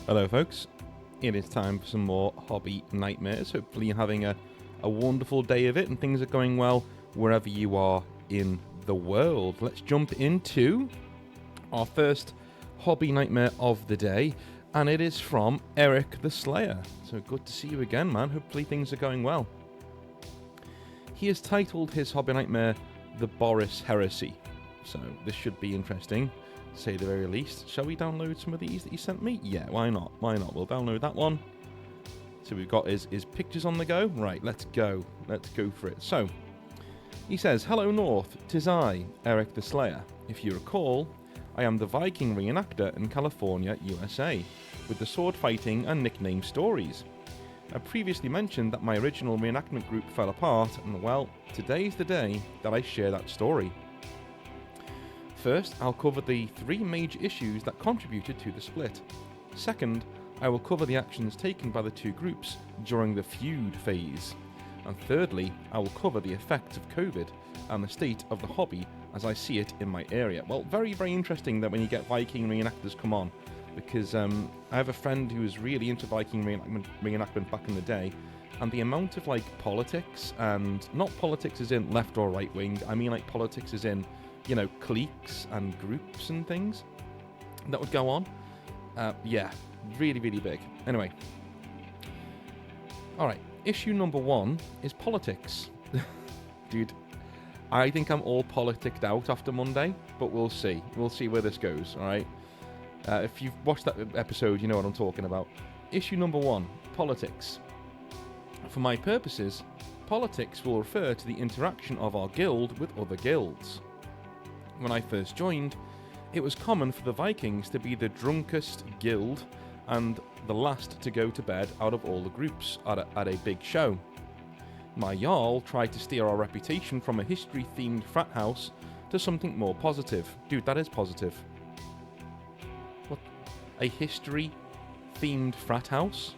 Hello folks, it is time for some more hobby nightmares. Hopefully you're having a wonderful day of it and things are going well wherever you are in the world. Let's jump into our first hobby nightmare of the day, and it is from Eric the Slayer. So good to see you again, man. Hopefully things are going well. He has titled his hobby nightmare The Boris Heresy, so this should be interesting, to say the very least. Shall we download some of these that he sent me? Yeah, why not? Why not? We'll download that one. So we've got his pictures on the go. Right, let's go. Let's go for it. So, he says, "Hello North, 'tis I, Eric the Slayer. If you recall, I am the Viking reenactor in California, USA, with the sword fighting and nickname stories. I previously mentioned that my original reenactment group fell apart, and well, today's the day that I share that story. First, I'll cover the 3 major issues that contributed to the split. Second, I will cover the actions taken by the 2 groups during the feud phase. And thirdly, I will cover the effects of COVID and the state of the hobby as I see it in my area." Well, very, very interesting that when you get Viking reenactors come on, because I have a friend who was really into Viking reenactment back in the day, and the amount of politics, and not politics as in left or right wing, I mean politics as in, cliques and groups and things that would go on. Yeah, really, really big. Anyway. Alright, issue number 1 is politics. Dude, I think I'm all politicked out after Monday, but we'll see. We'll see where this goes, alright? If you've watched that episode, you know what I'm talking about. Issue number 1, politics. For my purposes, politics will refer to the interaction of our guild with other guilds. When I first joined, it was common for the Vikings to be the drunkest guild and the last to go to bed out of all the groups at a big show. My Jarl tried to steer our reputation from a history-themed frat house to something more positive. Dude, that is positive. What? A history-themed frat house?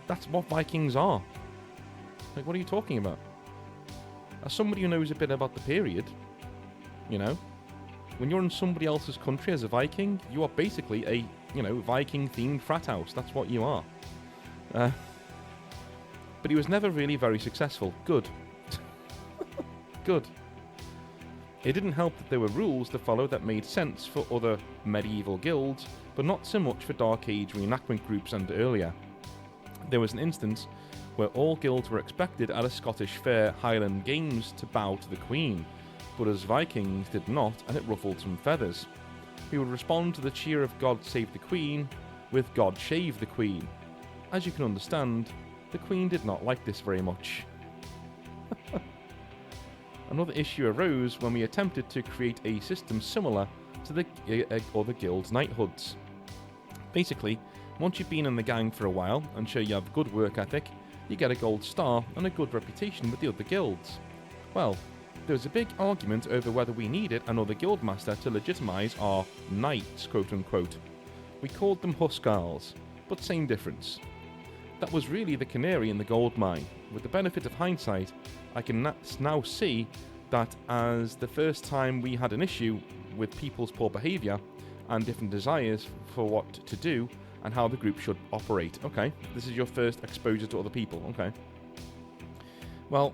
That's what Vikings are. What are you talking about? As somebody who knows a bit about the period, when you're in somebody else's country as a Viking, you are basically a, Viking-themed frat house. That's what you are. But he was never really very successful. Good. Good. It didn't help that there were rules to follow that made sense for other medieval guilds, but not so much for Dark Age reenactment groups and earlier. There was an instance where all guilds were expected at a Scottish fair Highland Games to bow to the Queen, but as Vikings did not, and it ruffled some feathers. We would respond to the cheer of "God save the Queen" with "God shave the Queen." As you can understand, the Queen did not like this very much. Another issue arose when we attempted to create a system similar to the other guild's Knighthoods. Basically, once you've been in the gang for a while and show you have good work ethic, you get a gold star and a good reputation with the other guilds. Well, there was a big argument over whether we needed another guildmaster to legitimise our knights, quote-unquote. We called them Huskarls, but same difference. That was really the canary in the gold mine. With the benefit of hindsight, I can now see that as the first time we had an issue with people's poor behaviour and different desires for what to do and how the group should operate. Okay, this is your first exposure to other people, okay. Well,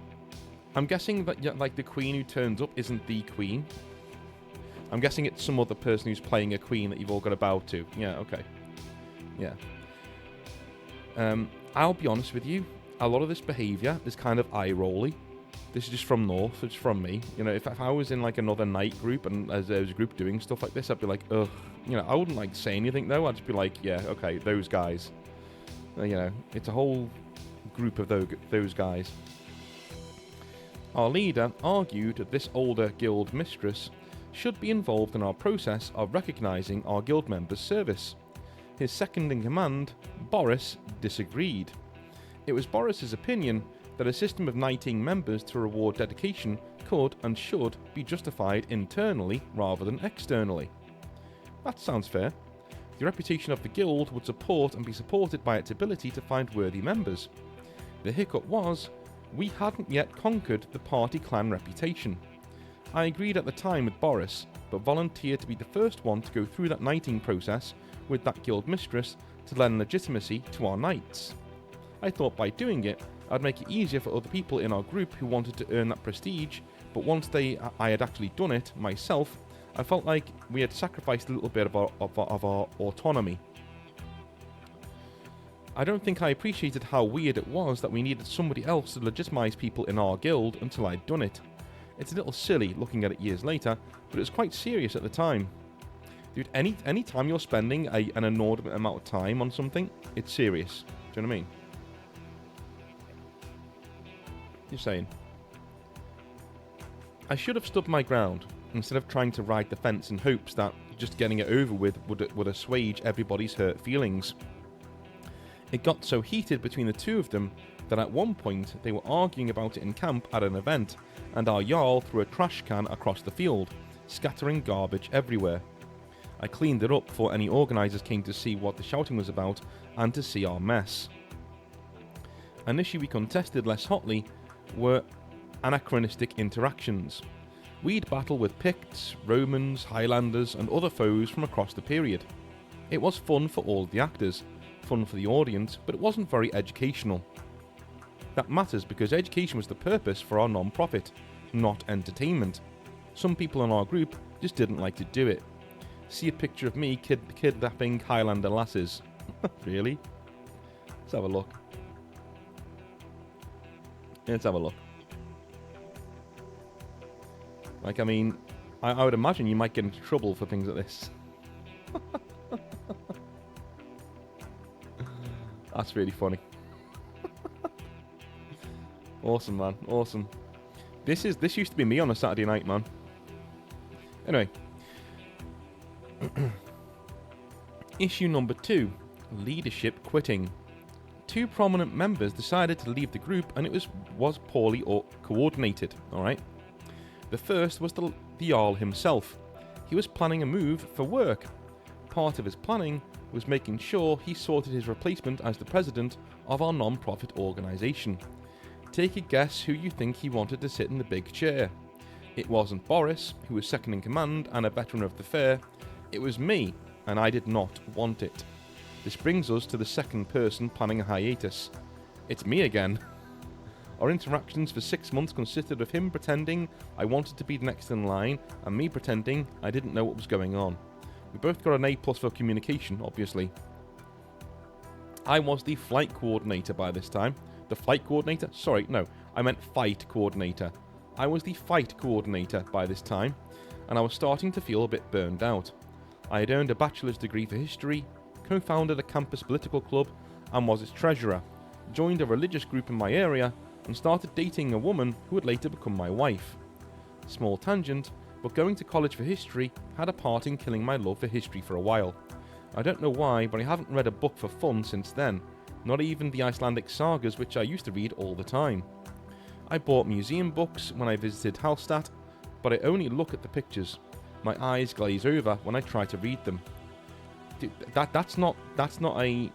I'm guessing that the queen who turns up isn't the queen. I'm guessing it's some other person who's playing a queen that you've all got to bow to. Yeah, okay. Yeah. I'll be honest with you, a lot of this behaviour is kind of eye-rolly. This is just from North, it's from me. If I was in another night group and as there was a group doing stuff like this, I'd be like, ugh. I wouldn't say anything though, I'd just be like, yeah, okay, those guys. It's a whole group of those guys. Our leader argued that this older guild mistress should be involved in our process of recognising our guild members' service. His second-in-command, Boris, disagreed. It was Boris's opinion that a system of knighting members to reward dedication could and should be justified internally rather than externally. That sounds fair. The reputation of the guild would support and be supported by its ability to find worthy members. The hiccup was, we hadn't yet conquered the party clan reputation. I agreed at the time with Boris, but volunteered to be the first one to go through that knighting process with that guild mistress to lend legitimacy to our knights. I thought by doing it, I'd make it easier for other people in our group who wanted to earn that prestige, but once I had actually done it myself, I felt like we had sacrificed a little bit of our autonomy. I don't think I appreciated how weird it was that we needed somebody else to legitimize people in our guild until I'd done it. It's a little silly looking at it years later, but it was quite serious at the time. Dude, any time you're spending an inordinate amount of time on something, it's serious. Do you know what I mean? You're saying. I should have stood my ground, instead of trying to ride the fence in hopes that just getting it over with would assuage everybody's hurt feelings. It got so heated between the two of them that at one point they were arguing about it in camp at an event, and our Jarl threw a trash can across the field, scattering garbage everywhere. I cleaned it up before any organisers came to see what the shouting was about and to see our mess. An issue we contested less hotly were anachronistic interactions. We'd battle with Picts, Romans, Highlanders and other foes from across the period. It was fun for all the actors, fun for the audience, but it wasn't very educational. That matters because education was the purpose for our non-profit, not entertainment. Some people in our group just didn't like to do it. See a picture of me kidnapping Highlander lasses. Really? Let's have a look. Let's have a look. Like, I mean, I would imagine you might get into trouble for things like this. That's really funny. Awesome, man. Awesome. This used to be me on a Saturday night, man. Anyway. Issue number 2. Leadership quitting. 2 prominent members decided to leave the group and it was poorly coordinated, alright? The first was the Jarl himself. He was planning a move for work. Part of his planning was making sure he sorted his replacement as the president of our non-profit organisation. Take a guess who you think he wanted to sit in the big chair. It wasn't Boris, who was second in command and a veteran of the fair. It was me, and I did not want it. This brings us to the second person planning a hiatus. It's me again. Our interactions for 6 months consisted of him pretending I wanted to be next in line, and me pretending I didn't know what was going on. We both got an A+ for communication, obviously. I was the flight coordinator by this time. The flight coordinator? Sorry, no, I meant fight coordinator. I was the fight coordinator by this time, and I was starting to feel a bit burned out. I had earned a bachelor's degree for history, co-founded a campus political club, and was its treasurer, joined a religious group in my area, and started dating a woman who would later become my wife. Small tangent, but going to college for history had a part in killing my love for history for a while. I don't know why, but I haven't read a book for fun since then, not even the Icelandic sagas which I used to read all the time. I bought museum books when I visited Hallstatt, but I only look at the pictures. My eyes glaze over when I try to read them. Dude, that's not an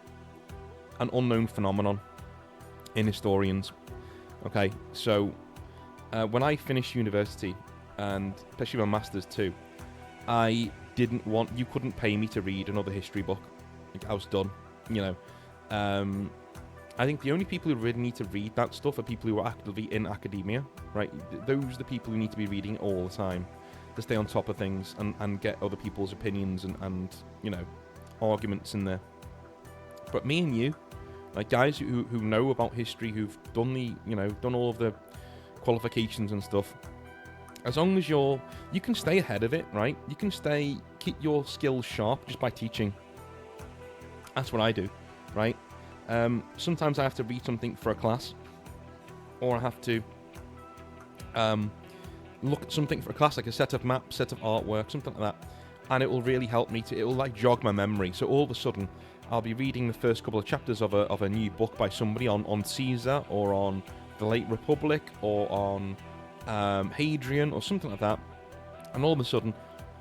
unknown phenomenon in historians. Okay, so when I finished university, and especially my masters too, I didn't want, you couldn't pay me to read another history book. Like, I was done, you know. I think the only people who really need to read that stuff are people who are actively in academia, right? Those are the people who need to be reading it all the time to stay on top of things and get other people's opinions and you know, arguments in there. But me and you, like guys who know about history, who've done done all of the qualifications and stuff, as long as you can stay ahead of it, right? You can keep your skills sharp just by teaching. That's what I do, right? Sometimes I have to read something for a class, or I have to look at something for a class, like a set of maps, set of artwork, something like that, and it will really help me it will like jog my memory. So all of a sudden, I'll be reading the first couple of chapters of a new book by somebody on Caesar, or on the late Republic, or on Hadrian, or something like that, and all of a sudden,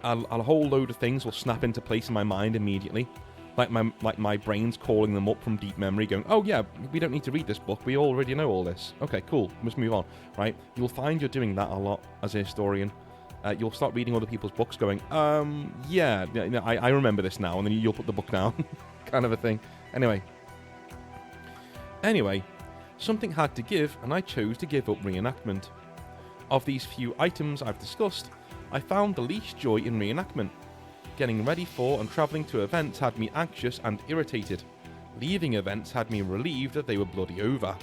a whole load of things will snap into place in my mind immediately. Like my brain's calling them up from deep memory, going, oh yeah, we don't need to read this book, we already know all this. Okay, cool, let's move on, right? You'll find you're doing that a lot as a historian. You'll start reading other people's books going, yeah, I remember this now, and then you'll put the book down, kind of a thing. Anyway, something had to give, and I chose to give up reenactment. Of these few items I've discussed, I found the least joy in reenactment. Getting ready for and travelling to events had me anxious and irritated. Leaving events had me relieved that they were bloody over.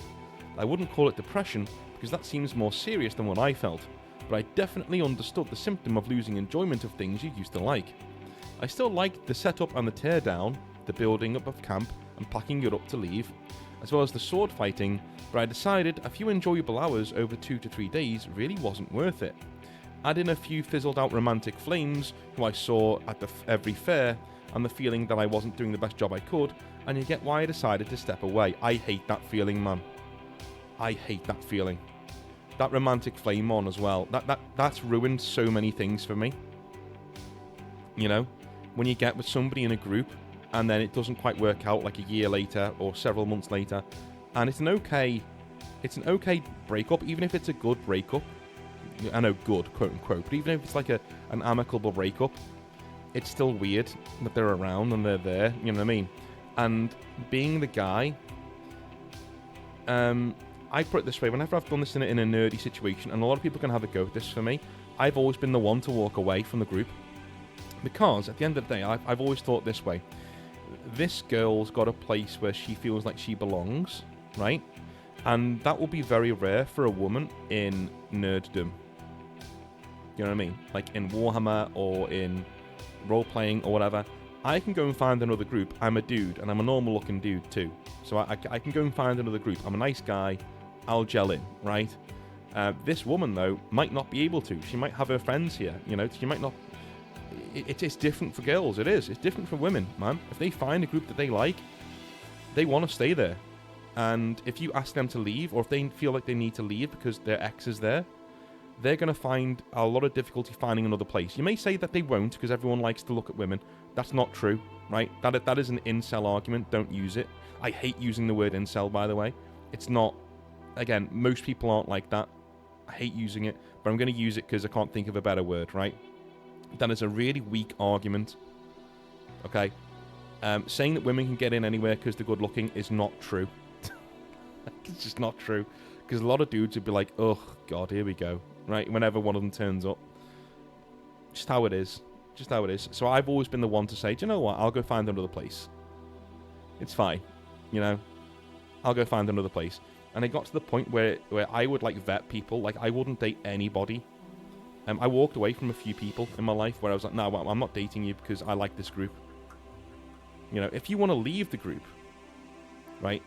I wouldn't call it depression, because that seems more serious than what I felt, but I definitely understood the symptom of losing enjoyment of things you used to like. I still liked the setup and the teardown, the building up of camp and packing it up to leave, as well as the sword fighting, but I decided a few enjoyable hours over 2 to 3 days really wasn't worth it. Add in a few fizzled out romantic flames who I saw at every fair, and the feeling that I wasn't doing the best job I could, and you get why I decided to step away. I hate that feeling, man. I hate that feeling. That romantic flame on as well. That's ruined so many things for me. You know, when you get with somebody in a group and then it doesn't quite work out like a year later or several months later, and it's an okay breakup, even if it's a good breakup. I know good, quote unquote, but even if it's like an amicable breakup, it's still weird that they're around and they're there. You know what I mean? And being the guy, I put it this way, whenever I've done this in a nerdy situation, and a lot of people can have a go at this for me, I've always been the one to walk away from the group. Because at the end of the day, I've always thought this way. This girl's got a place where she feels like she belongs, right? And that will be very rare for a woman in nerddom. You know what I mean? Like in Warhammer or in role-playing or whatever. I can go and find another group. I'm a dude, and I'm a normal-looking dude too. So I can go and find another group. I'm a nice guy. I'll gel in, right? This woman, though, might not be able to. She might have her friends here, you know? She might not... It's different for girls. It is. It's different for women, man. If they find a group that they like, they want to stay there. And if you ask them to leave, or if they feel like they need to leave because their ex is there, they're going to find a lot of difficulty finding another place. You may say that they won't because everyone likes to look at women. That's not true, right? That is an incel argument. Don't use it. I hate using the word incel, by the way. It's not... Again, most people aren't like that. I hate using it, but I'm going to use it because I can't think of a better word, right? That is a really weak argument, okay? Saying that women can get in anywhere because they're good looking is not true. It's just not true. Because a lot of dudes would be like, oh, God, here we go. Right? Whenever one of them turns up. Just how it is. Just how it is. So I've always been the one to say, do you know what? I'll go find another place. It's fine. You know? I'll go find another place. And it got to the point where I would, like, vet people. Like, I wouldn't date anybody. I walked away from a few people in my life where I was like, no, I'm not dating you because I like this group. You know, if you want to leave the group, right,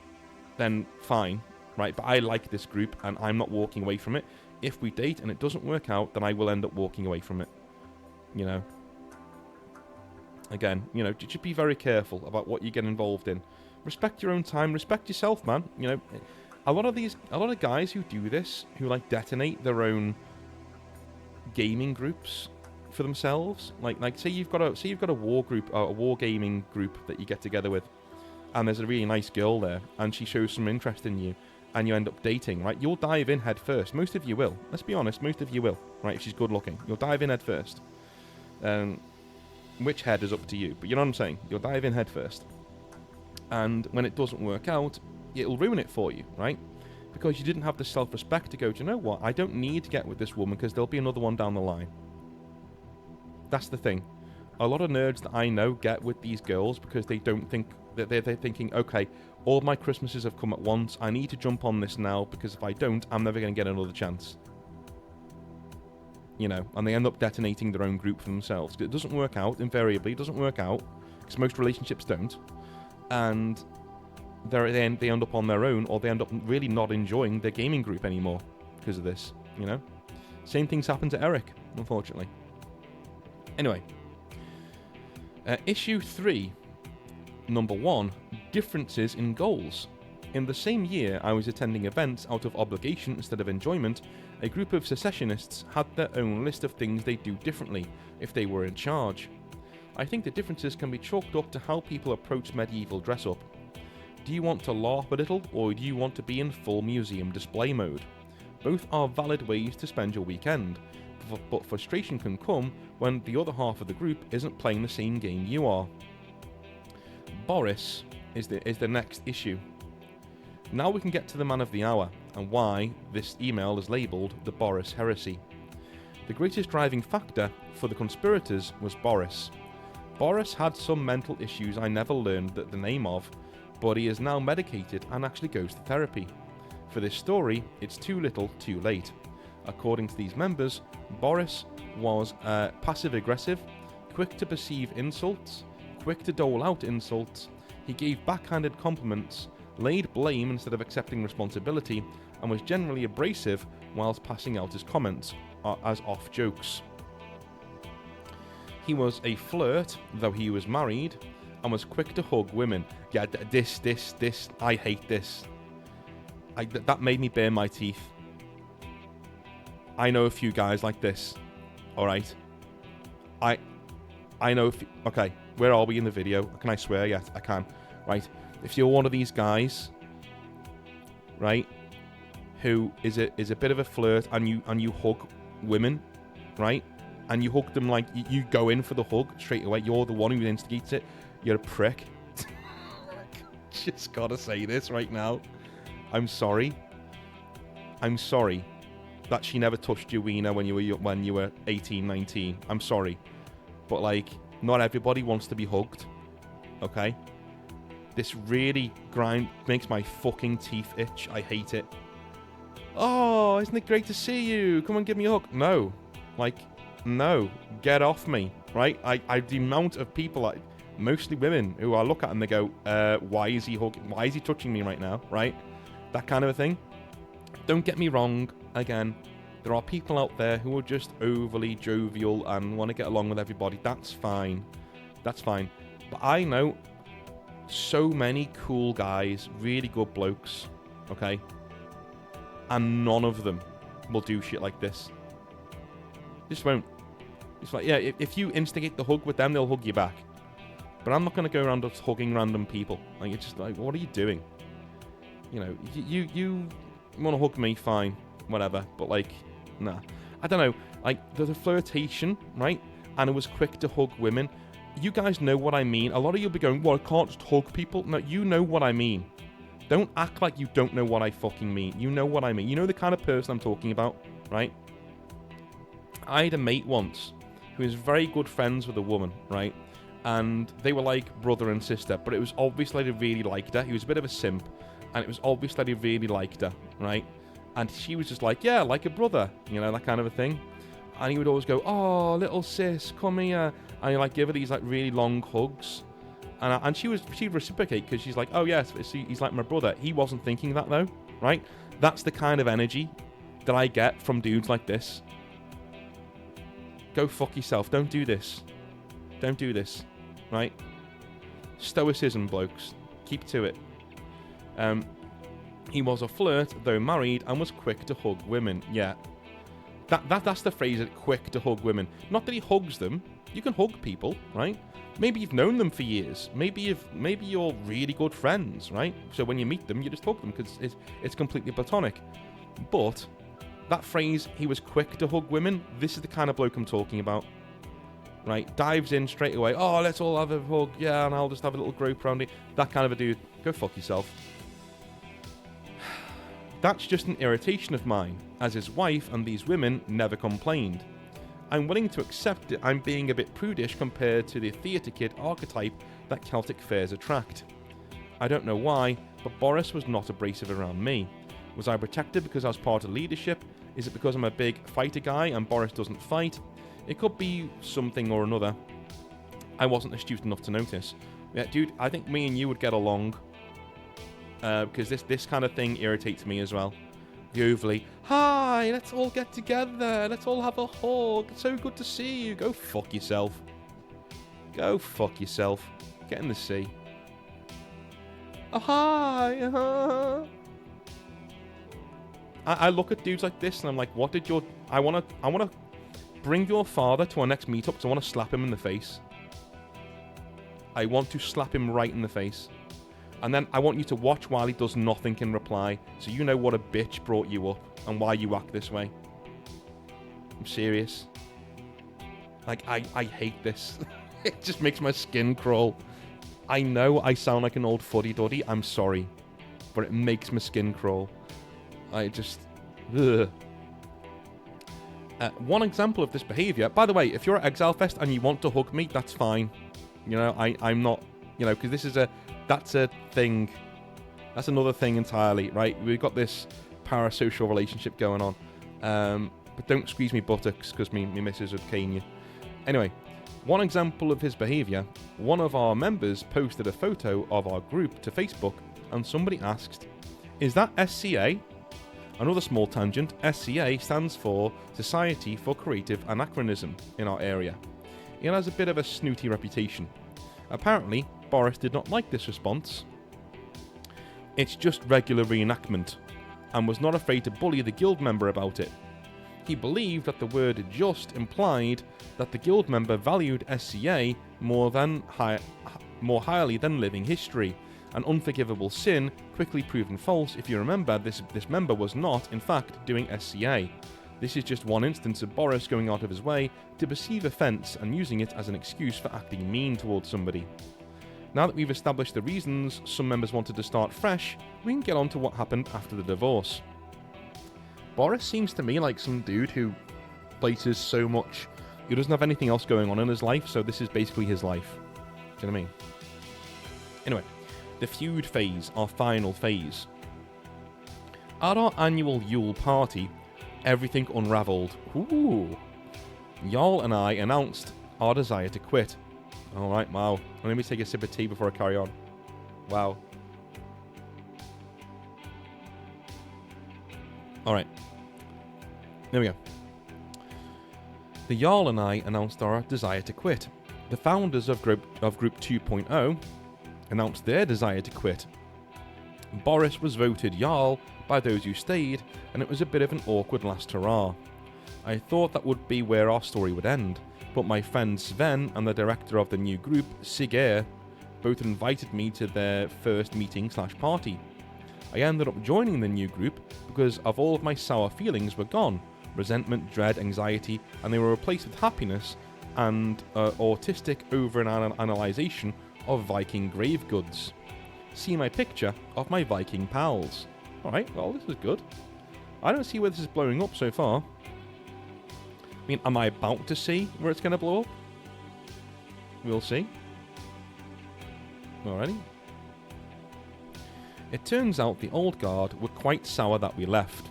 then fine, right? But I like this group and I'm not walking away from it. If we date and it doesn't work out, then I will end up walking away from it. You know? Again, you know, just be very careful about what you get involved in. Respect your own time. Respect yourself, man. You know, a lot of guys who do this, who like detonate their own gaming groups for themselves. Like say you've got a war group, a war gaming group that you get together with, and there's a really nice girl there, and she shows some interest in you, and you end up dating, right? You'll dive in head first. Most of you will. Let's be honest, most of you will, right? If she's good looking, you'll dive in head first. Which head is up to you, but you know what I'm saying? You'll dive in head first. And when it doesn't work out, it'll ruin it for you, right? Because you didn't have the self-respect to go, do you know what? I don't need to get with this woman because there'll be another one down the line. That's the thing. A lot of nerds that I know get with these girls because they don't think... They're thinking, okay, all my Christmases have come at once. I need to jump on this now because if I don't, I'm never going to get another chance. You know, and they end up detonating their own group for themselves. It doesn't work out, invariably. It doesn't work out because most relationships don't. And they end up on their own, or they end up really not enjoying their gaming group anymore because of this, you know? Same things happen to Eric, unfortunately. Anyway. Issue 3. Number 1. Differences in goals. In the same year I was attending events out of obligation instead of enjoyment, a group of secessionists had their own list of things they'd do differently if they were in charge. I think the differences can be chalked up to how people approach medieval dress-up. Do you want to LARP a little, or do you want to be in full museum display mode? Both are valid ways to spend your weekend, but frustration can come when the other half of the group isn't playing the same game you are. Boris is the next issue. Now we can get to the man of the hour, and why this email is labelled the Boris heresy. The greatest driving factor for the conspirators was Boris. Boris had some mental issues I never learned the name of, but he is now medicated and actually goes to therapy. For this story, it's too little, too late. According to these members, Boris was passive-aggressive, quick to perceive insults, quick to dole out insults, he gave backhanded compliments, laid blame instead of accepting responsibility, and was generally abrasive whilst passing out his comments as off jokes. He was a flirt, though he was married, and was quick to hug women. Yeah, this, I hate this. That made me bare my teeth. I know a few guys like this. Alright. I know okay, where are we in the video? Can I swear? Yes, I can. Right. If you're one of these guys, right, who is a bit of a flirt and you hug women, right? And you hug them like you go in for the hug straight away. You're the one who instigates it. You're a prick. Just gotta say this right now. I'm sorry that she never touched your wiener when you were 18, 19. I'm sorry. But, like, not everybody wants to be hugged. Okay? This really makes my fucking teeth itch. I hate it. Oh, isn't it great to see you? Come on, give me a hug. No. Like, no. Get off me. Right? The amount of people, mostly women, who I look at and they go, why is he hugging? Why is he touching me right now? Right? That kind of a thing. Don't get me wrong, again, there are people out there who are just overly jovial and want to get along with everybody. That's fine. That's fine. But I know so many cool guys, really good blokes, okay? And none of them will do shit like this. Just won't. It's like, yeah, if you instigate the hug with them, they'll hug you back. But I'm not going to go around just hugging random people. Like, it's just like, what are you doing? You know, you want to hug me, fine, whatever. But, like, nah. I don't know. Like, there's a flirtation, right? And it was quick to hug women. You guys know what I mean. A lot of you'll be going, well, I can't just hug people. No, you know what I mean. Don't act like you don't know what I fucking mean. You know what I mean. You know the kind of person I'm talking about, right? I had a mate once who was very good friends with a woman, right? And they were like brother and sister, but it was obvious that he really liked her. He was a bit of a simp, and it was obvious that he really liked her, right? And she was just like, yeah, like a brother, you know, that kind of a thing. And he would always go, oh, little sis, come here. And he'd like give her these like really long hugs. And she'd reciprocate because she's like, oh yes, he's like my brother. He wasn't thinking that though, right? That's the kind of energy that I get from dudes like this. Go fuck yourself. Don't do this. Don't do this, right? Stoicism, blokes. Keep to it. He was a flirt, though married, and was quick to hug women. Yeah. That's the phrase, quick to hug women. Not that he hugs them. You can hug people, right? Maybe you've known them for years. Maybe you're really good friends, right? So when you meet them, you just hug them because it's completely platonic. But that phrase, he was quick to hug women, this is the kind of bloke I'm talking about. Right? Dives in straight away. Oh, let's all have a hug. Yeah, and I'll just have a little grope around it. That kind of a dude. Go fuck yourself. That's just an irritation of mine, as his wife and these women never complained. I'm willing to accept it. I'm being a bit prudish compared to the theatre kid archetype that Celtic fairs attract. I don't know why, but Boris was not abrasive around me. Was I protected because I was part of leadership? Is it because I'm a big fighter guy and Boris doesn't fight? It could be something or another. I wasn't astute enough to notice. Yeah, dude, I think me and you would get along. Because this kind of thing irritates me as well. The overly, hi, let's all get together. Let's all have a hug. It's so good to see you. Go fuck yourself. Go fuck yourself. Get in the sea. Oh, hi. I look at dudes like this and I'm like, what did your... I want to bring your father to our next meetup because I want to slap him in the face. I want to slap him right in the face. And then I want you to watch while he does nothing in reply, so you know what a bitch brought you up and why you act this way. I'm serious. Like, I hate this. It just makes my skin crawl. I know I sound like an old fuddy-duddy. I'm sorry. But it makes my skin crawl. I just... Ugh. One example of this behaviour... By the way, if you're at Exile Fest and you want to hug me, that's fine. You know, I'm not... You know, because this is a... That's a thing. That's another thing entirely, right? We've got this parasocial relationship going on. But don't squeeze me buttocks, because me missus would cane you. Anyway, one example of his behaviour. One of our members posted a photo of our group to Facebook, and somebody asked, "Is that SCA?" Another small tangent, SCA stands for Society for Creative Anachronism in our area. It has a bit of a snooty reputation. Apparently, Boris did not like this response. It's just regular reenactment, and was not afraid to bully the guild member about it. He believed that the word just implied that the guild member valued SCA more highly than living history, an unforgivable sin quickly proven false. If you remember, this member was not, in fact, doing SCA. This is just one instance of Boris going out of his way to perceive offence and using it as an excuse for acting mean towards somebody. Now that we've established the reasons some members wanted to start fresh, we can get on to what happened after the divorce. Boris seems to me like some dude who places so much. He doesn't have anything else going on in his life, so this is basically his life. Do you know what I mean? Anyway, the feud phase, our final phase. At our annual Yule party, everything unravelled. Ooh. Jarl and I announced our desire to quit. Alright, wow. Let me take a sip of tea before I carry on. Wow. Alright. There we go. The Jarl and I announced our desire to quit. The founders of Group 2.0 announced their desire to quit. Boris was voted Jarl by those who stayed, and it was a bit of an awkward last hurrah. I thought that would be where our story would end, but my friend Sven and the director of the new group, Sigurd, both invited me to their first meeting/party. I ended up joining the new group because of all of my sour feelings were gone. Resentment, dread, anxiety, and they were replaced with happiness and autistic over-analyzation of Viking grave goods. See my picture of my Viking pals. Alright, well, this is good. I don't see where this is blowing up so far. I mean, am I about to see where it's going to blow up? We'll see. Alrighty. It turns out the old guard were quite sour that we left.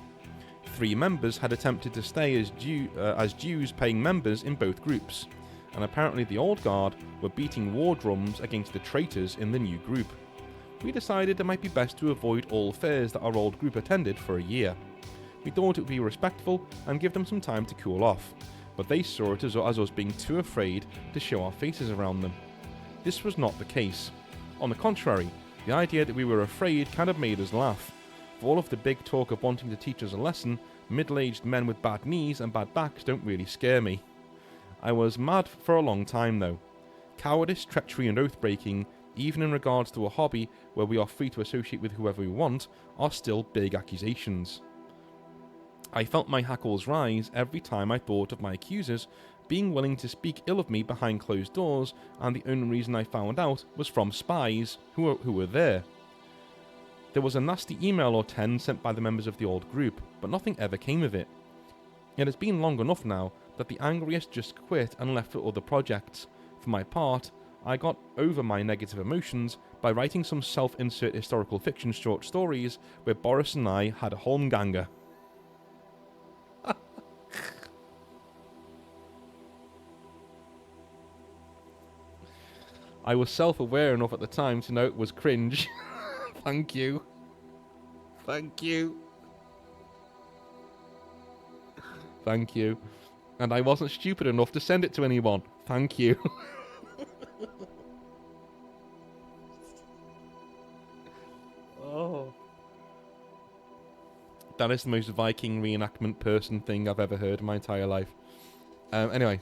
3 members had attempted to stay as dues-paying members in both groups, and apparently the old guard were beating war drums against the traitors in the new group. We decided it might be best to avoid all fairs that our old group attended for a year. We thought it would be respectful and give them some time to cool off, but they saw it as us being too afraid to show our faces around them. This was not the case. On the contrary, the idea that we were afraid kind of made us laugh. For all of the big talk of wanting to teach us a lesson, middle-aged men with bad knees and bad backs don't really scare me. I was mad for a long time though. Cowardice, treachery and oath-breaking, even in regards to a hobby where we are free to associate with whoever we want, are still big accusations. I felt my hackles rise every time I thought of my accusers being willing to speak ill of me behind closed doors, and the only reason I found out was from spies who were there. There was a nasty email or 10 sent by the members of the old group, but nothing ever came of it. It has been long enough now that the angriest just quit and left for other projects. For my part, I got over my negative emotions by writing some self-insert historical fiction short stories where Boris and I had a holmganger. I was self-aware enough at the time to know it was cringe. Thank you. Thank you. Thank you. And I wasn't stupid enough to send it to anyone. Thank you. Oh. That is the most Viking reenactment person thing I've ever heard in my entire life. Anyway,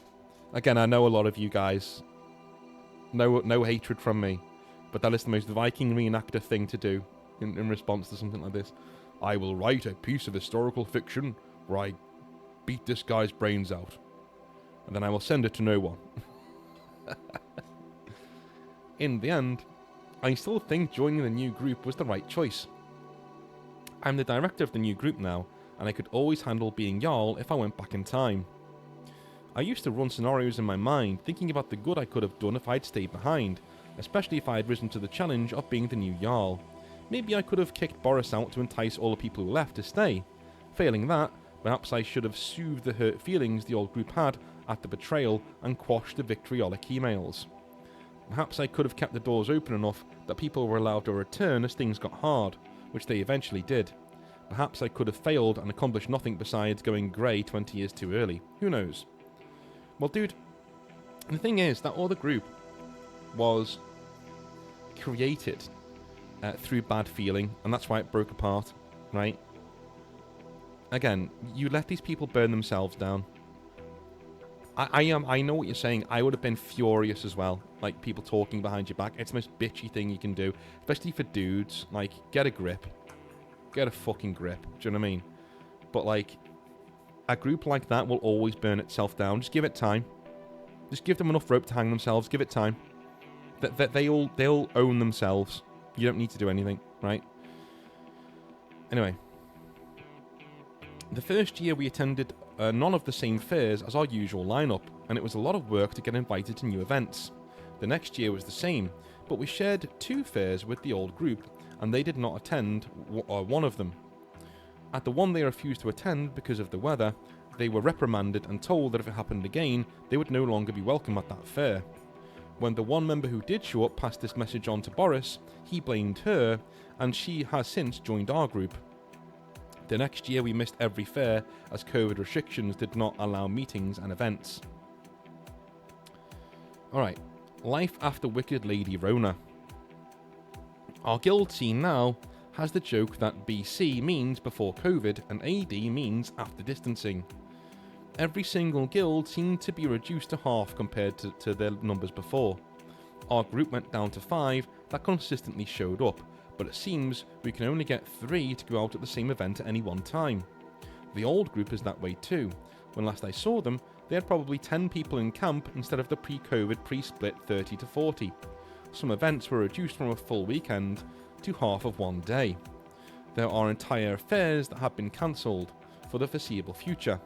again, I know a lot of you guys. No hatred from me. But that is the most Viking reenactor thing to do in response to something like this. I will write a piece of historical fiction where I beat this guy's brains out. And then I will send it to no one. In the end, I still think joining the new group was the right choice. I'm the director of the new group now, and I could always handle being Jarl if I went back in time. I used to run scenarios in my mind, thinking about the good I could have done if I'd stayed behind, especially if I had risen to the challenge of being the new Jarl. Maybe I could have kicked Boris out to entice all the people who left to stay. Failing that, perhaps I should have soothed the hurt feelings the old group had at the betrayal and quashed the vitriolic emails. Perhaps I could have kept the doors open enough that people were allowed to return as things got hard, which they eventually did. Perhaps I could have failed and accomplished nothing besides going grey 20 years too early. Who knows? Well, dude, the thing is that other group was created through bad feeling, and that's why it broke apart, right? Again, you let these people burn themselves down. I know what you're saying. I would have been furious as well. Like, people talking behind your back. It's the most bitchy thing you can do. Especially for dudes. Like, get a grip. Get a fucking grip. Do you know what I mean? But, like, a group like that will always burn itself down. Just give it time. Just give them enough rope to hang themselves. Give it time. They'll own themselves. You don't need to do anything, right? Anyway. The first year we attended none of the same fairs as our usual lineup, and it was a lot of work to get invited to new events. The next year was the same, but we shared 2 fairs with the old group, and they did not attend one of them. At the one they refused to attend because of the weather, they were reprimanded and told that if it happened again, they would no longer be welcome at that fair. When the one member who did show up passed this message on to Boris, he blamed her, and she has since joined our group. The next year we missed every fair as COVID restrictions did not allow meetings and events. Alright, life after Wicked Lady Rona. Our guild scene now has the joke that BC means before COVID and AD means after distancing. Every single guild seemed to be reduced to half compared to their numbers before. Our group went down to 5 that consistently showed up, but it seems we can only get 3 to go out at the same event at any one time. The old group is that way too. When last I saw them, they had probably 10 people in camp instead of the pre-COVID pre-split 30 to 40. Some events were reduced from a full weekend to half of one day. There are entire fairs that have been cancelled for the foreseeable future.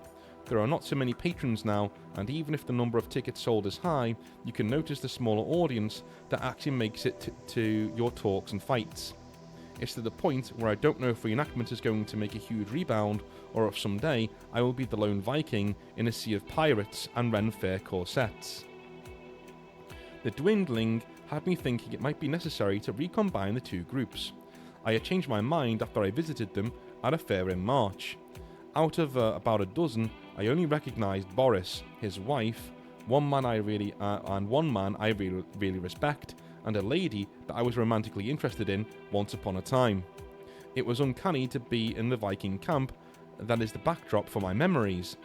There are not so many patrons now, and even if the number of tickets sold is high, you can notice the smaller audience that actually makes it to your talks and fights. It's to the point where I don't know if reenactment is going to make a huge rebound, or if someday I will be the lone Viking in a sea of pirates and Ren Fair corsets. The dwindling had me thinking it might be necessary to recombine the 2 groups. I had changed my mind after I visited them at a fair in March. Out of about a dozen, I only recognised Boris, his wife, one man I really respect, and a lady that I was romantically interested in once upon a time. It was uncanny to be in the Viking camp that is the backdrop for my memories.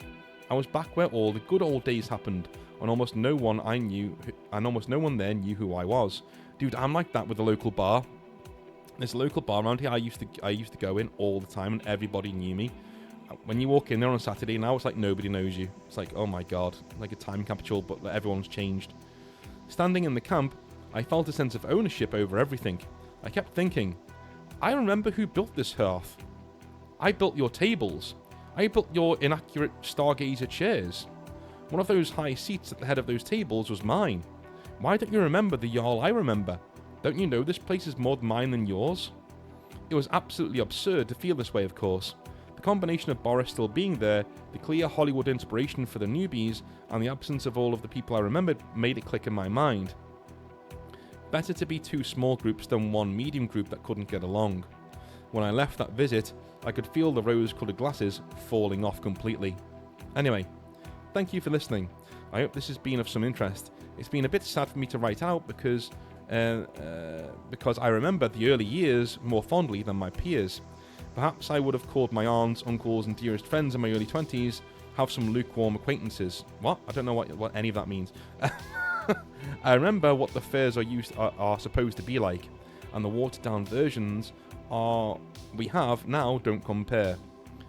I was back where all the good old days happened, and almost no one there knew who I was. Dude, I'm like that with the local bar. There's a local bar around here I used to go in all the time, and everybody knew me. When you walk in there on a Saturday now, it's like nobody knows you. It's like, oh my god, like a time capsule, but everyone's changed. Standing in the camp, I felt a sense of ownership over everything. I kept thinking, I remember who built this hearth. I built your tables. I built your inaccurate stargazer chairs. One of those high seats at the head of those tables was mine. Why don't you remember the Jarl I remember? Don't you know this place is more mine than yours? It was absolutely absurd to feel this way, of course. The combination of Boris still being there, the clear Hollywood inspiration for the newbies, and the absence of all of the people I remembered made it click in my mind. Better to be 2 small groups than 1 medium group that couldn't get along. When I left that visit, I could feel the rose-coloured glasses falling off completely. Anyway, thank you for listening. I hope this has been of some interest. It's been a bit sad for me to write out because I remember the early years more fondly than my peers. Perhaps I would have called my aunts, uncles and dearest friends in my early 20s, have some lukewarm acquaintances. What? I don't know what any of that means. I remember what the fairs are supposed to be like, and the watered down versions we have now don't compare.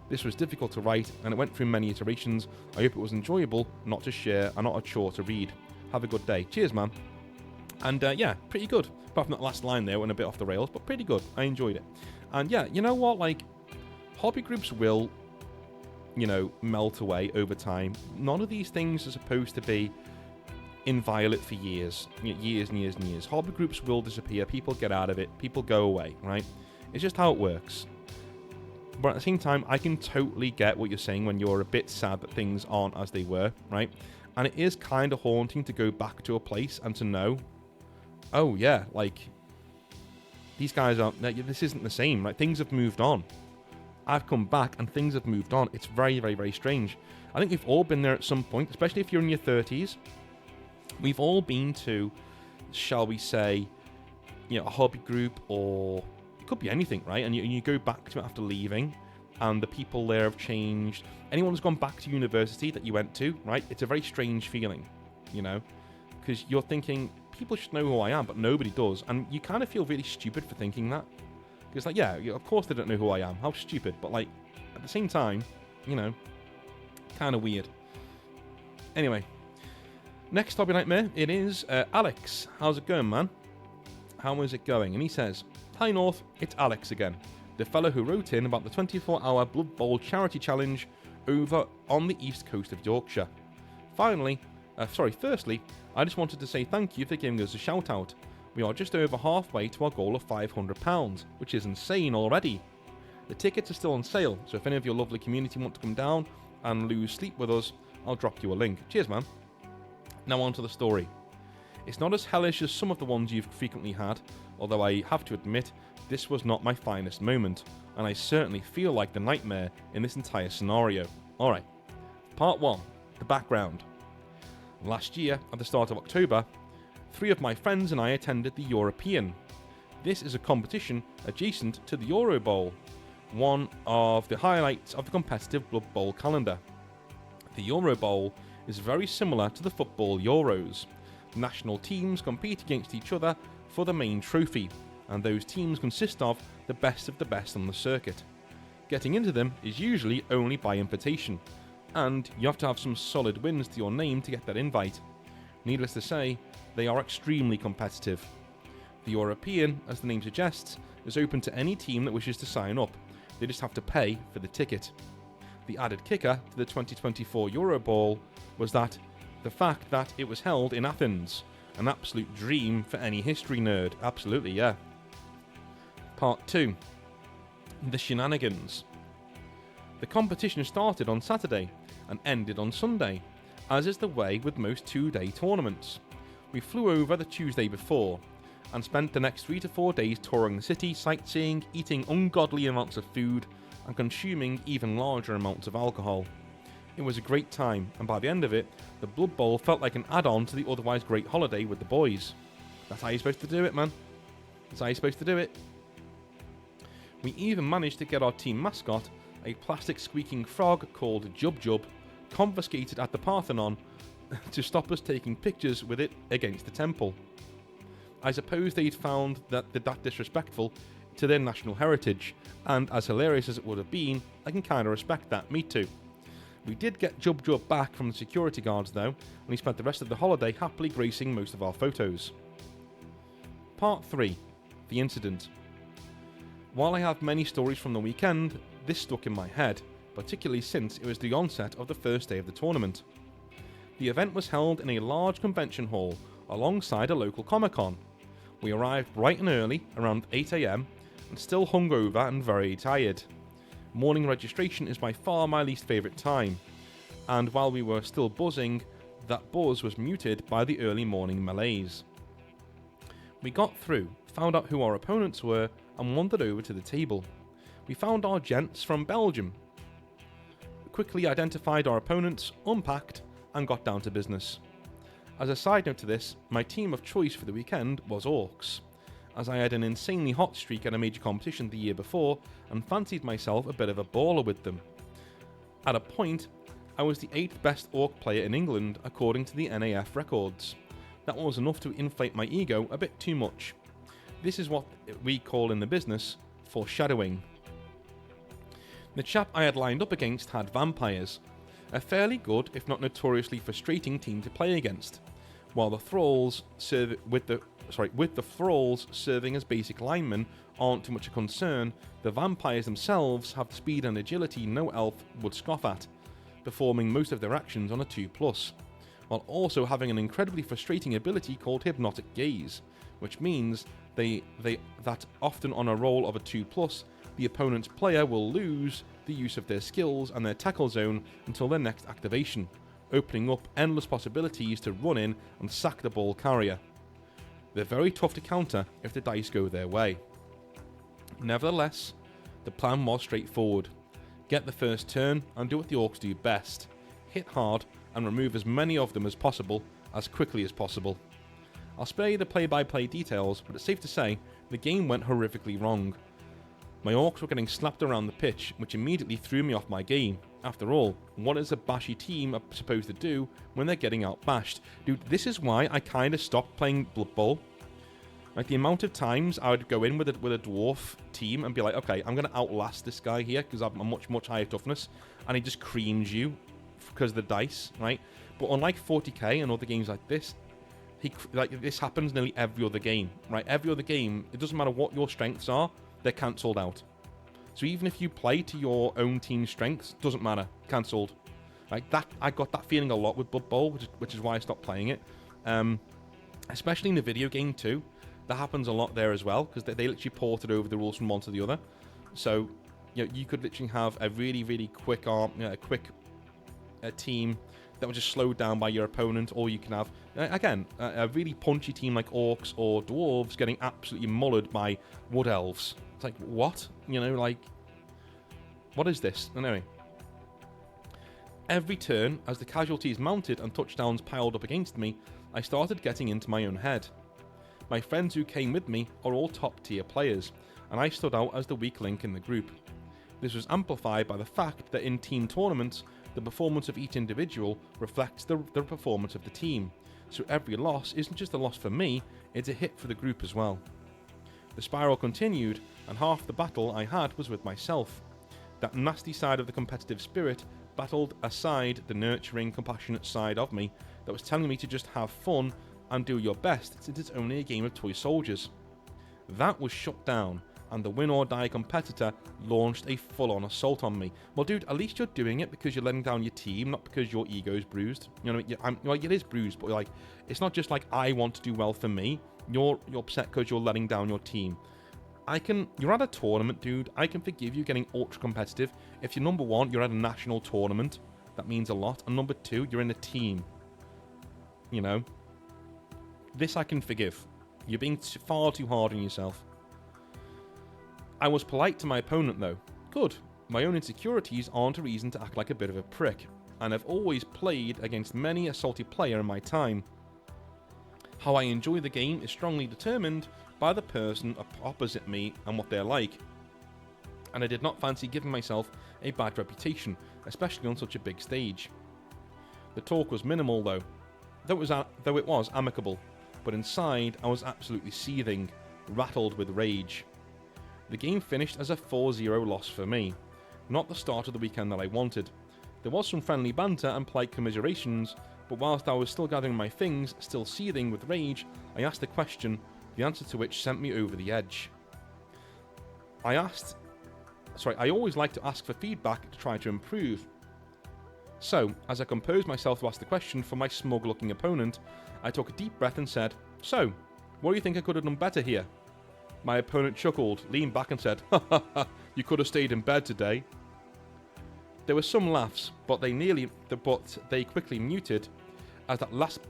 This was difficult to write, and it went through many iterations. I hope it was enjoyable, not to share, and not a chore to read. Have a good day. Cheers, man. And yeah, pretty good. Apart from that last line there, went a bit off the rails, but pretty good. I enjoyed it. And yeah, you know what? Like, hobby groups will, you know, melt away over time. None of these things are supposed to be inviolate for years. Years and years and years. Hobby groups will disappear. People get out of it. People go away, right? It's just how it works. But at the same time, I can totally get what you're saying when you're a bit sad that things aren't as they were, right? And it is kind of haunting to go back to a place and to know, oh yeah, like, these guys aren't, this isn't the same, right? Things have moved on. I've come back and things have moved on. It's very, very, very strange. I think we've all been there at some point, especially if you're in your 30s. We've all been to, shall we say, you know, a hobby group, or it could be anything, right? And you go back to it after leaving, and the people there have changed. Anyone who's gone back to university that you went to, right? It's a very strange feeling, you know, because you're thinking, people should know who I am, but nobody does. And you kind of feel really stupid for thinking that. Because, like, yeah, of course they don't know who I am. How stupid. But, like, at the same time, you know, kind of weird. Anyway, next hobby nightmare, it is Alex. How's it going, man? How is it going? And he says, hi, North, it's Alex again. The fellow who wrote in about the 24-hour Blood Bowl charity challenge over on the east coast of Yorkshire. Firstly, I just wanted to say thank you for giving us a shout out. We are just over halfway to our goal of £500, which is insane already. The tickets are still on sale, so if any of your lovely community want to come down and lose sleep with us, I'll drop you a link. Cheers, man. Now on to the story. It's not as hellish as some of the ones you've frequently had, although I have to admit, this was not my finest moment, and I certainly feel like the nightmare in this entire scenario. Alright, part 1, the background. Last year, at the start of October, 3 of my friends and I attended the European. This is a competition adjacent to the Euro Bowl, one of the highlights of the competitive Blood Bowl calendar. The Euro Bowl is very similar to the football Euros. National teams compete against each other for the main trophy, and those teams consist of the best on the circuit. Getting into them is usually only by invitation, and you have to have some solid wins to your name to get that invite. Needless to say, they are extremely competitive. The European, as the name suggests, is open to any team that wishes to sign up. They just have to pay for the ticket. The added kicker to the 2024 Euro Bowl was that the fact that it was held in Athens. An absolute dream for any history nerd. Absolutely, yeah. Part 2. The shenanigans. The competition started on Saturday and ended on Sunday, as is the way with most 2-day tournaments. We flew over the Tuesday before and spent the next 3 to 4 days touring the city, sightseeing, eating ungodly amounts of food, and consuming even larger amounts of alcohol. It was a great time, and by the end of it, the Blood Bowl felt like an add-on to the otherwise great holiday with the boys. That's how you're supposed to do it, man. That's how you're supposed to do it. We even managed to get our team mascot, a plastic squeaking frog called Jub Jub, confiscated at the Parthenon to stop us taking pictures with it against the temple. I suppose they'd found that disrespectful to their national heritage, and as hilarious as it would have been, I can kinda respect that, me too. We did get Jub Jub back from the security guards though, and he spent the rest of the holiday happily gracing most of our photos. Part 3. The incident. While I have many stories from the weekend, this stuck in my head, particularly since it was the onset of the first day of the tournament. The event was held in a large convention hall alongside a local Comic-Con. We arrived bright and early, around 8 AM, and still hungover and very tired. Morning registration is by far my least favourite time, and while we were still buzzing, that buzz was muted by the early morning malaise. We got through, found out who our opponents were, and wandered over to the table. We found our gents from Belgium. We quickly identified our opponents, unpacked, and got down to business. As a side note to this, my team of choice for the weekend was Orcs, as I had an insanely hot streak at a major competition the year before and fancied myself a bit of a baller with them. At a point, I was the 8th best Orc player in England according to the NAF records. That was enough to inflate my ego a bit too much. This is what we call in the business foreshadowing. The chap I had lined up against had vampires, a fairly good, if not notoriously frustrating team to play against, while the thralls with the thralls serving as basic linemen aren't too much a concern. The vampires themselves have the speed and agility no elf would scoff at, performing most of their actions on a 2+, while also having an incredibly frustrating ability called Hypnotic Gaze, which means that often on a roll of a 2+, the opponent's player will lose the use of their skills and their tackle zone until their next activation, opening up endless possibilities to run in and sack the ball carrier. They're very tough to counter if the dice go their way. Nevertheless, the plan was straightforward. Get the first turn and do what the orcs do best. Hit hard and remove as many of them as possible, as quickly as possible. I'll spare you the play-by-play details, but it's safe to say the game went horrifically wrong. My orcs were getting slapped around the pitch, which immediately threw me off my game. After all, what is a bashy team supposed to do when they're getting out-bashed? Dude, this is why I kind of stopped playing Blood Bowl. Like, the amount of times I would go in with a dwarf team and be like, okay, I'm going to outlast this guy here because I'm a much, much higher toughness, and he just creams you because of the dice, right? But unlike 40k and other games like this, this happens nearly every other game, right? Every other game, it doesn't matter what your strengths are, they're cancelled out. So even if you play to your own team's strengths, doesn't matter, cancelled. Like that, I got that feeling a lot with Blood Bowl, which is why I stopped playing it. Especially in the video game too, that happens a lot there as well, because they literally ported over the rules from one to the other. So you could literally have a really, really quick team that was just slowed down by your opponent, or you can have a really punchy team like orcs or dwarves getting absolutely mullered by wood elves. It's like, what? What is this? Anyway, every turn, as the casualties mounted and touchdowns piled up against me, I started getting into my own head. My friends who came with me are all top-tier players, and I stood out as the weak link in the group. This was amplified by the fact that in team tournaments, the performance of each individual reflects the performance of the team, so every loss isn't just a loss for me, it's a hit for the group as well. The spiral continued, and half the battle I had was with myself. That nasty side of the competitive spirit battled aside the nurturing, compassionate side of me that was telling me to just have fun and do your best since it's only a game of toy soldiers. That was shut down, and the win or die competitor launched a full-on assault on me. Well, dude, at least you're doing it because you're letting down your team, not because your ego's bruised. You know what I mean? It is bruised, but it's not just like I want to do well for me. You're upset because you're letting down your team. You're at a tournament, dude. I can forgive you getting ultra competitive. If you're number one, you're at a national tournament. That means a lot. And number two, you're in a team. You know? This I can forgive. You're being far too hard on yourself. I was polite to my opponent though. Good. My own insecurities aren't a reason to act like a bit of a prick, and I've always played against many a salty player in my time. How I enjoy the game is strongly determined by the person opposite me and what they're like, and I did not fancy giving myself a bad reputation, especially on such a big stage. The talk was minimal though it was amicable, but inside I was absolutely seething, rattled with rage. The game finished as a 4-0 loss for me, not the start of the weekend that I wanted. There was some friendly banter and polite commiserations, but whilst I was still gathering my things, still seething with rage, I asked a question, the answer to which sent me over the edge. I always like to ask for feedback to try to improve. So, as I composed myself to ask the question for my smug-looking opponent, I took a deep breath and said, "So, what do you think I could have done better here?" My opponent chuckled, leaned back and said, "Ha ha ha, you could have stayed in bed today." There were some laughs, but they quickly muted as that last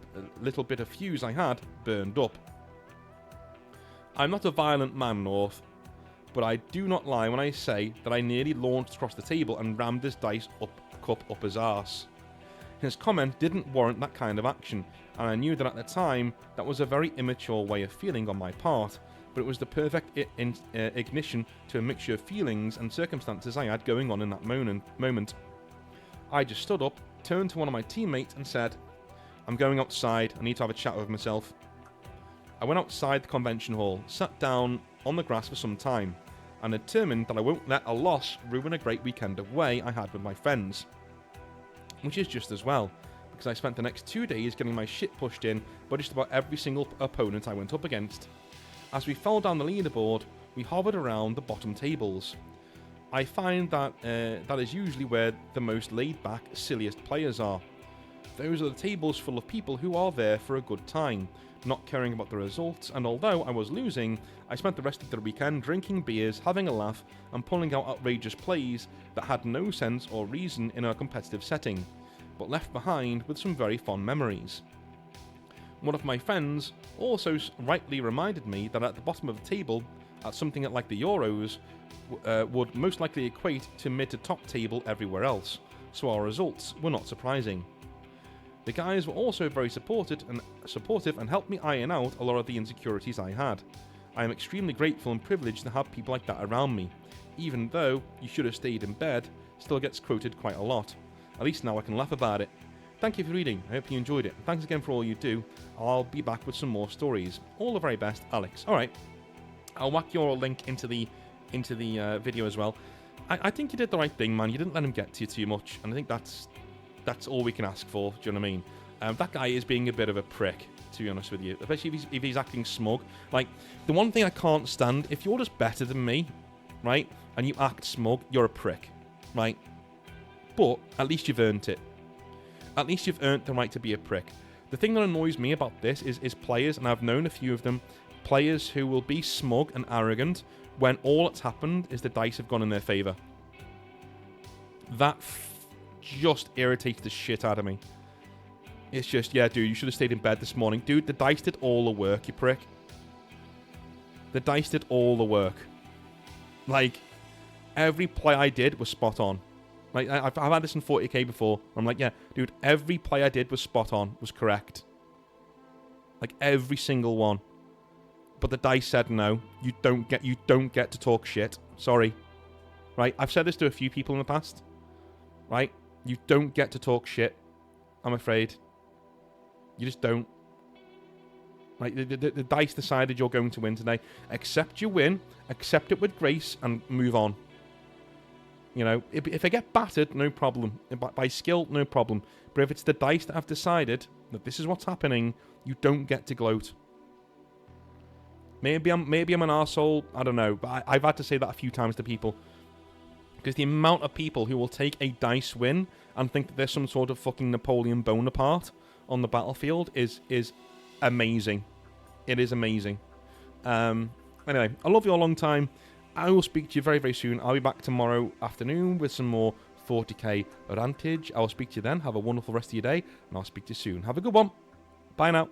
little bit of fuse I had burned up. I'm not a violent man, North, but I do not lie when I say that I nearly launched across the table and rammed his dice cup up his arse. His comment didn't warrant that kind of action, and I knew that at the time that was a very immature way of feeling on my part, but it was the perfect ignition to a mixture of feelings and circumstances I had going on in that moment. I just stood up, turned to one of my teammates and said, "I'm going outside, I need to have a chat with myself." I went outside the convention hall, sat down on the grass for some time, and determined that I won't let a loss ruin a great weekend away I had with my friends. Which is just as well, because I spent the next 2 days getting my shit pushed in by just about every single opponent I went up against. As we fell down the leaderboard, we hovered around the bottom tables. I find that that is usually where the most laid-back, silliest players are. Those are the tables full of people who are there for a good time, not caring about the results, and although I was losing, I spent the rest of the weekend drinking beers, having a laugh, and pulling out outrageous plays that had no sense or reason in a competitive setting, but left behind with some very fond memories. One of my friends also rightly reminded me that at the bottom of the table, at something like the Euros, would most likely equate to mid to top table everywhere else, so our results were not surprising. The guys were also very supportive and helped me iron out a lot of the insecurities I had. I am extremely grateful and privileged to have people like that around me, even though "you should have stayed in bed" still gets quoted quite a lot. At least now I can laugh about it. Thank you for reading, I hope you enjoyed it. Thanks again for all you do. I'll be back with some more stories. All the very best, Alex. Alright, I'll whack your link into the video as well. I think you did the right thing, man. You didn't let him get to you too much, and I think that's all we can ask for, do you know what I mean? That guy is being a bit of a prick, to be honest with you. Especially if he's acting smug. Like, the one thing I can't stand, if you're just better than me, right, and you act smug, you're a prick, right? But at least you've earned it. At least you've earned the right to be a prick. The thing that annoys me about this is players, and I've known a few of them, players who will be smug and arrogant when all that's happened is the dice have gone in their favour. That just irritates the shit out of me. It's just, yeah, dude, you should have stayed in bed this morning. Dude, the dice did all the work, you prick. The dice did all the work. Like, every play I did was spot on. Like, I've had this in 40k before. I'm like, yeah, dude, every play I did was spot on, was correct. Like, every single one. But the dice said no. You don't get to talk shit. Sorry. Right? I've said this to a few people in the past. Right? You don't get to talk shit. I'm afraid. You just don't. Like, the dice decided you're going to win today. Accept your win. Accept it with grace and move on. You know, if I get battered, no problem. By skill, no problem. But if it's the dice that have decided that this is what's happening, you don't get to gloat. Maybe I'm an arsehole, I don't know. But I've had to say that a few times to people. Because the amount of people who will take a dice win and think that there's some sort of fucking Napoleon Bonaparte on the battlefield is amazing. It is amazing. Anyway, I love you a long time. I will speak to you very, very soon. I'll be back tomorrow afternoon with some more 40k rantage. I'll speak to you then. Have a wonderful rest of your day, and I'll speak to you soon. Have a good one. Bye now.